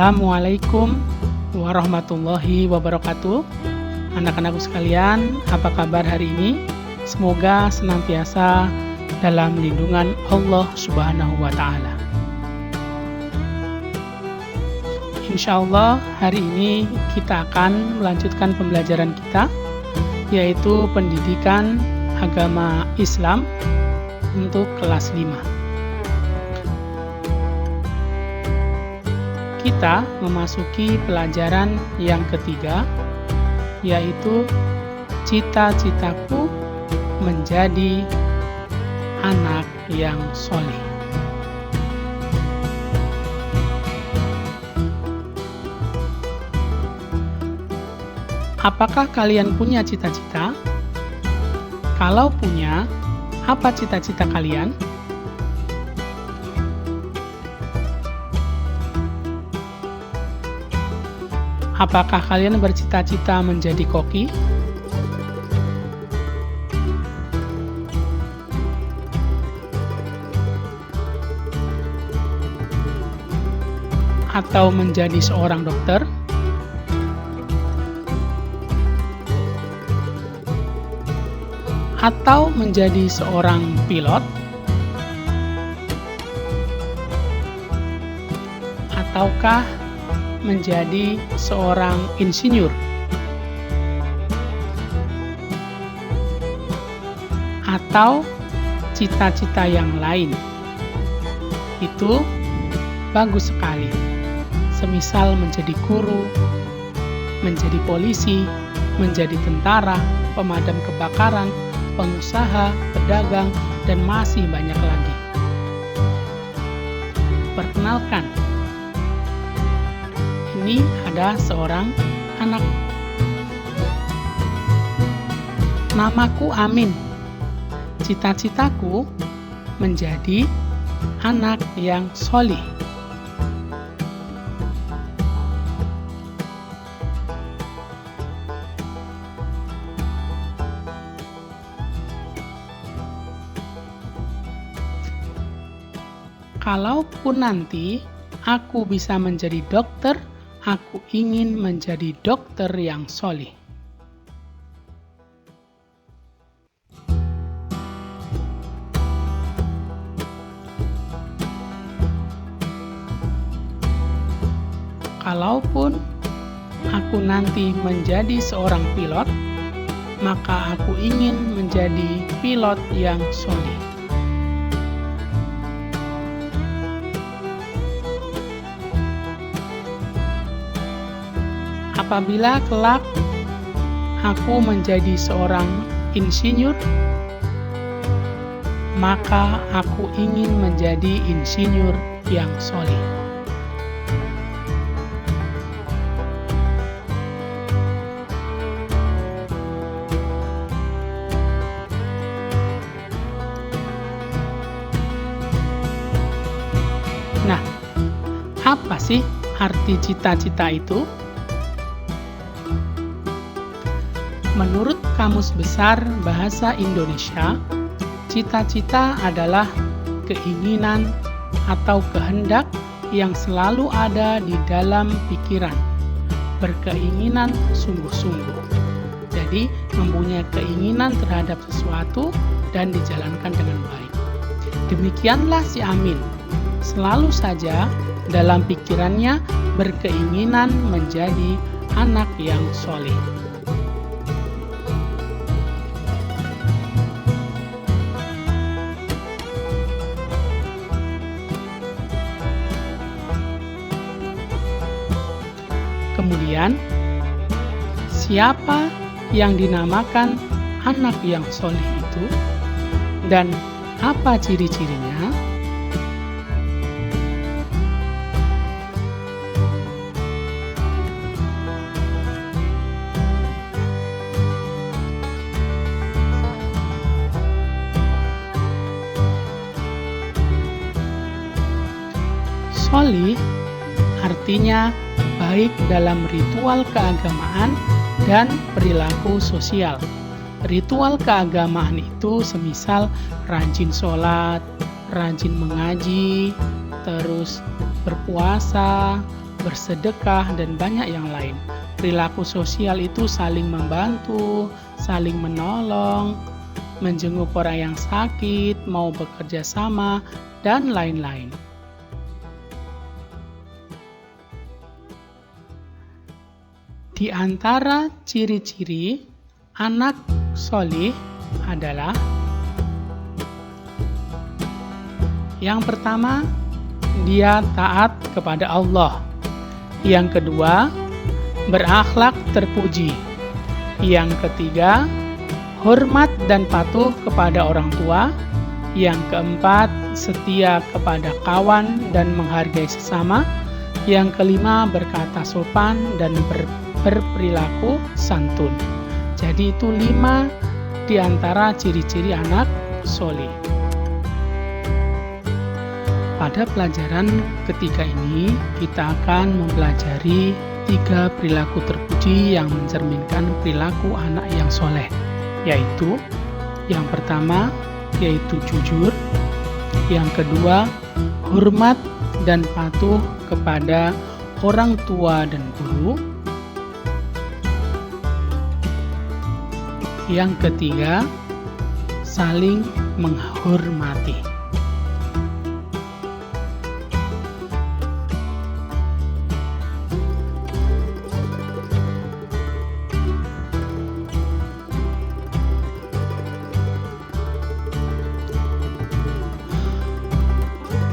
Assalamualaikum warahmatullahi wabarakatuh. Anak-anakku sekalian, apa kabar hari ini? Semoga senantiasa dalam lindungan Allah Subhanahu wa Ta'ala. Insya Allah hari ini kita akan melanjutkan pembelajaran kita, yaitu pendidikan agama Islam untuk kelas 5. Kita memasuki pelajaran yang ketiga, yaitu cita-citaku menjadi anak yang soleh. Apakah kalian punya cita-cita? Kalau punya, apa cita-cita kalian? Apakah kalian bercita-cita menjadi koki? Atau menjadi seorang dokter? Atau menjadi seorang pilot? Ataukah menjadi seorang insinyur? Atau cita-cita yang lain? Itu bagus sekali. Semisal menjadi guru, menjadi polisi, menjadi tentara, pemadam kebakaran, pengusaha, pedagang, dan masih banyak lagi. Perkenalkan, ini ada seorang anak. Namaku Amin. Cita-citaku menjadi anak yang soleh. Kalaupun nanti aku bisa menjadi dokter, aku ingin menjadi dokter yang soleh. Kalaupun aku nanti menjadi seorang pilot, maka aku ingin menjadi pilot yang soleh. Apabila kelak aku menjadi seorang insinyur, maka aku ingin menjadi insinyur yang soleh. Nah, apa sih arti cita-cita itu? Menurut Kamus Besar Bahasa Indonesia, cita-cita adalah keinginan atau kehendak yang selalu ada di dalam pikiran, berkeinginan sungguh-sungguh. Jadi, mempunyai keinginan terhadap sesuatu dan dijalankan dengan baik. Demikianlah si Amin, selalu saja dalam pikirannya berkeinginan menjadi anak yang soleh. Kemudian, siapa yang dinamakan anak yang soleh itu dan apa ciri-cirinya? Soleh artinya baik dalam ritual keagamaan dan perilaku sosial. Ritual keagamaan itu semisal rajin sholat, rajin mengaji, terus berpuasa, bersedekah, dan banyak yang lain. Perilaku sosial itu saling membantu, saling menolong, menjenguk orang yang sakit, mau bekerja sama, dan lain-lain. Di antara ciri-ciri anak solih adalah yang pertama, dia taat kepada Allah. Yang kedua, berakhlak terpuji. Yang ketiga, hormat dan patuh kepada orang tua. Yang keempat, setia kepada kawan dan menghargai sesama. Yang kelima, berkata sopan dan berperilaku santun. Jadi itu 5 di antara ciri-ciri anak soleh. Pada pelajaran ketiga ini, kita akan mempelajari 3 perilaku terpuji yang mencerminkan perilaku anak yang soleh, yaitu yang pertama, yaitu jujur. Yang kedua, hormat dan patuh kepada orang tua dan guru. Yang ketiga, saling menghormati.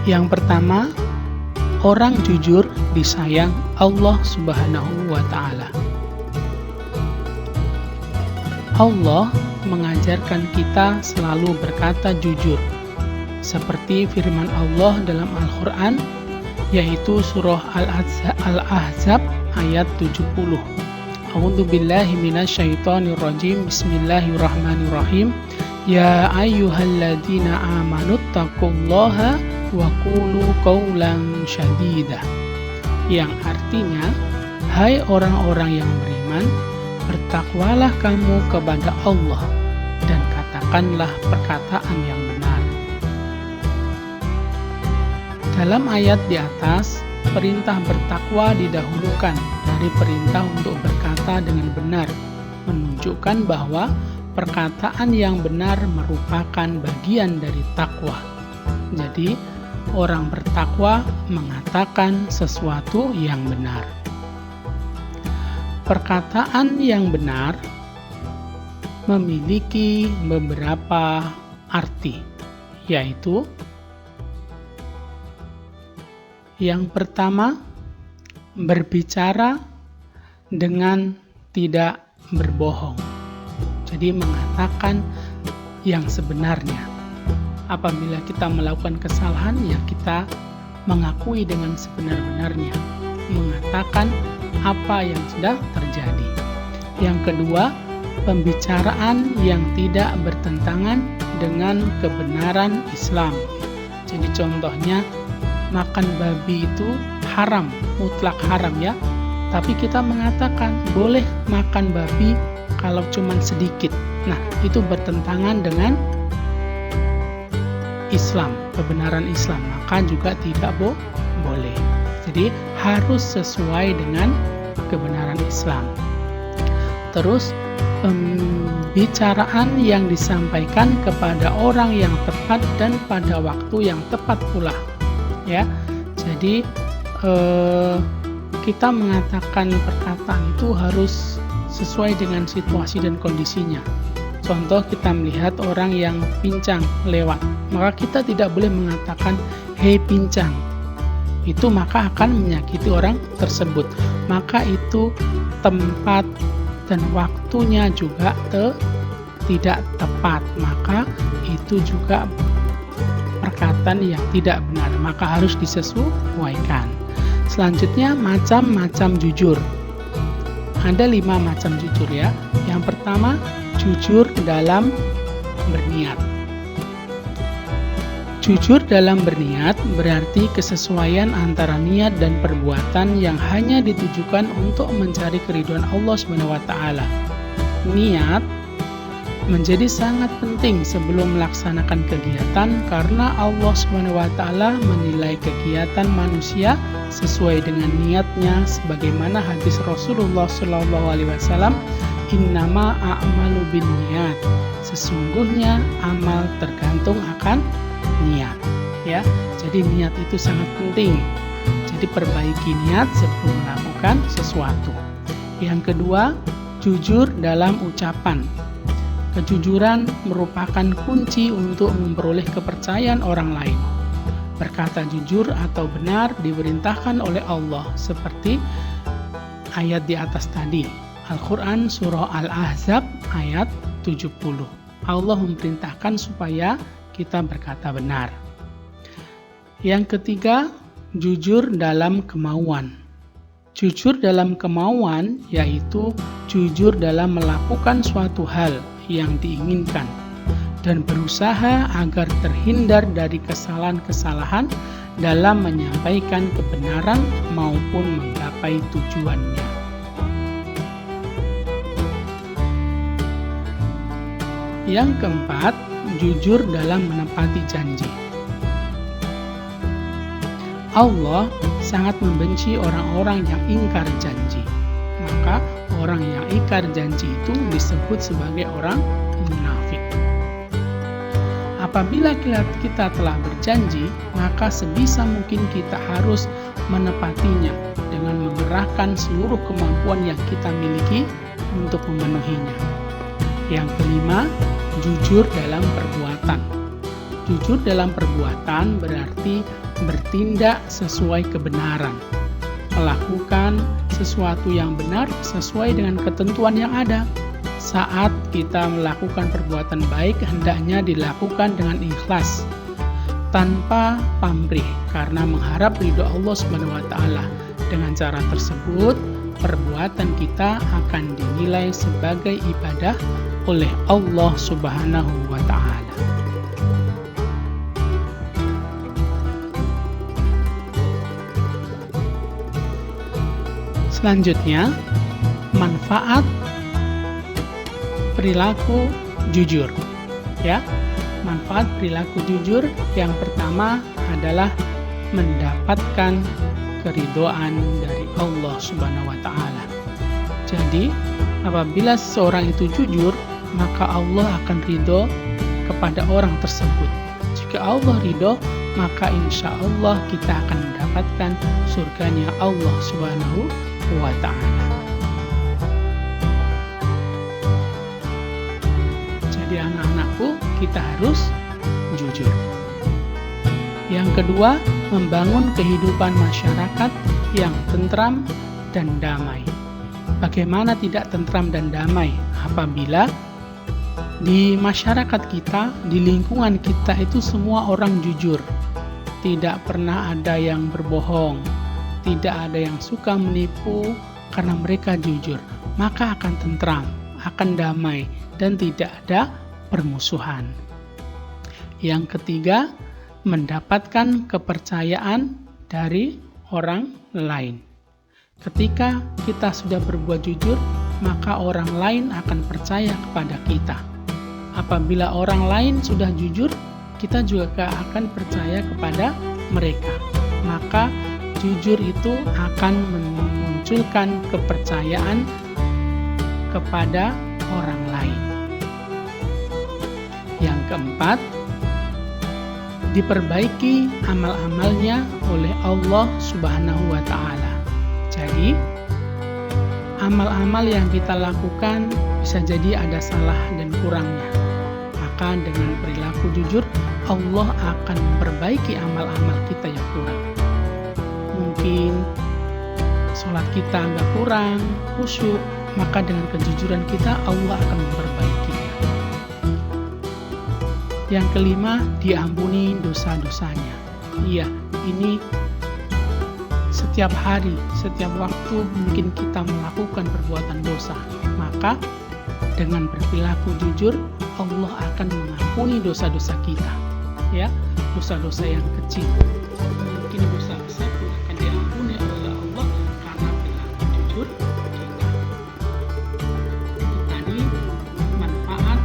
Yang pertama, orang jujur disayang Allah Subhanahu wa Ta'ala. Allah mengajarkan kita selalu berkata jujur, seperti firman Allah dalam Al-Quran, yaitu surah Al-Ahzab ayat 70. A'udzu billahi minasyaitonir rajim. Bismillahirrahmanirrahim. Ya ayyuhalladzina amanu taqullaha wa qulu qawlan syadida. Yang artinya, hai orang-orang yang beriman, bertakwalah kamu kepada Allah dan katakanlah perkataan yang benar. Dalam ayat di atas, perintah bertakwa didahulukan dari perintah untuk berkata dengan benar, menunjukkan bahwa perkataan yang benar merupakan bagian dari takwa. Jadi, orang bertakwa mengatakan sesuatu yang benar. Perkataan yang benar memiliki beberapa arti, yaitu yang pertama, berbicara dengan tidak berbohong. Jadi mengatakan yang sebenarnya. Apabila kita melakukan kesalahan, ya kita mengakui dengan sebenar-benarnya, mengatakan apa yang sudah terjadi. Yang kedua, pembicaraan yang tidak bertentangan dengan kebenaran Islam. Jadi contohnya, makan babi itu haram, mutlak haram ya. Tapi kita mengatakan boleh makan babi kalau cuma sedikit. Nah, itu bertentangan dengan Islam, kebenaran Islam, maka juga tidak boleh. Jadi harus sesuai dengan kebenaran Islam. Terus pembicaraan yang disampaikan kepada orang yang tepat dan pada waktu yang tepat pula, ya. Jadi kita mengatakan perkataan itu harus sesuai dengan situasi dan kondisinya. Contoh, kita melihat orang yang pincang lewat, maka kita tidak boleh mengatakan hei pincang, itu maka akan menyakiti orang tersebut. Maka itu tempat dan waktunya juga tidak tepat, maka itu juga perkataan yang tidak benar, maka harus disesuaikan. Selanjutnya, macam-macam jujur. Ada 5 macam jujur ya. Yang pertama, jujur dalam berniat. Jujur dalam berniat berarti kesesuaian antara niat dan perbuatan yang hanya ditujukan untuk mencari keridhaan Allah SWT. Niat menjadi sangat penting sebelum melaksanakan kegiatan karena Allah SWT menilai kegiatan manusia sesuai dengan niatnya sebagaimana hadis Rasulullah SAW, innama a'malu binniyat, sesungguhnya amal tergantung akan niat, ya. Jadi niat itu sangat penting. Jadi perbaiki niat sebelum melakukan sesuatu. Yang kedua, jujur dalam ucapan. Kejujuran merupakan kunci untuk memperoleh kepercayaan orang lain. Berkata jujur atau benar diperintahkan oleh Allah seperti ayat di atas tadi. Al-Quran Surah Al-Ahzab ayat 70. Allah memerintahkan supaya kita berkata benar. Yang ketiga, jujur dalam kemauan. Jujur dalam kemauan yaitu jujur dalam melakukan suatu hal yang diinginkan dan berusaha agar terhindar dari kesalahan-kesalahan dalam menyampaikan kebenaran maupun menggapai tujuannya. Yang keempat, jujur dalam menepati janji. Allah sangat membenci orang-orang yang ingkar janji. Maka orang yang ingkar janji itu disebut sebagai orang munafik. Apabila kita telah berjanji, maka sebisa mungkin kita harus menepatinya dengan mengerahkan seluruh kemampuan yang kita miliki untuk memenuhinya. Yang kelima, jujur dalam perbuatan. Jujur dalam perbuatan berarti bertindak sesuai kebenaran, melakukan sesuatu yang benar sesuai dengan ketentuan yang ada. Saat kita melakukan perbuatan baik, hendaknya dilakukan dengan ikhlas, tanpa pamrih, karena mengharap ridho Allah SWT. Dengan cara tersebut, perbuatan kita akan dinilai sebagai ibadah oleh Allah Subhanahu wa Ta'ala. Selanjutnya, manfaat perilaku jujur. Ya, manfaat perilaku jujur yang pertama adalah mendapatkan keridhaan dari Allah Subhanahu wa Ta'ala. Jadi, apabila seseorang itu jujur, maka Allah akan ridho kepada orang tersebut. Jika Allah ridho, maka insya Allah kita akan mendapatkan surganya Allah Subhanahu wa Ta'ala. Jadi anak-anakku, kita harus jujur. Yang kedua, membangun kehidupan masyarakat yang tentram dan damai. Bagaimana tidak tentram dan damai apabila di masyarakat kita, di lingkungan kita itu semua orang jujur. Tidak pernah ada yang berbohong, tidak ada yang suka menipu karena mereka jujur. Maka akan tentram, akan damai, dan tidak ada permusuhan. Yang ketiga, mendapatkan kepercayaan dari orang lain. Ketika kita sudah berbuat jujur, maka orang lain akan percaya kepada kita. Apabila orang lain sudah jujur, kita juga akan percaya kepada mereka. Maka jujur itu akan memunculkan kepercayaan kepada orang lain. Yang keempat, diperbaiki amal-amalnya oleh Allah Subhanahu wa Ta'ala. Jadi, amal-amal yang kita lakukan bisa jadi ada salah dan kurangnya. Maka dengan perilaku jujur, Allah akan memperbaiki amal-amal kita yang kurang. Mungkin sholat kita agak kurang, khusyuk, maka dengan kejujuran kita Allah akan memperbaikinya. Yang kelima, diampuni dosa-dosanya. Iya, ini setiap hari, setiap waktu mungkin kita melakukan perbuatan dosa. Maka dengan berperilaku jujur, Allah akan mengampuni dosa-dosa kita. Ya, dosa-dosa yang kecil. Mungkin dosa besar pun akan diampuni oleh Allah karena perilaku jujur kita. Tadi manfaat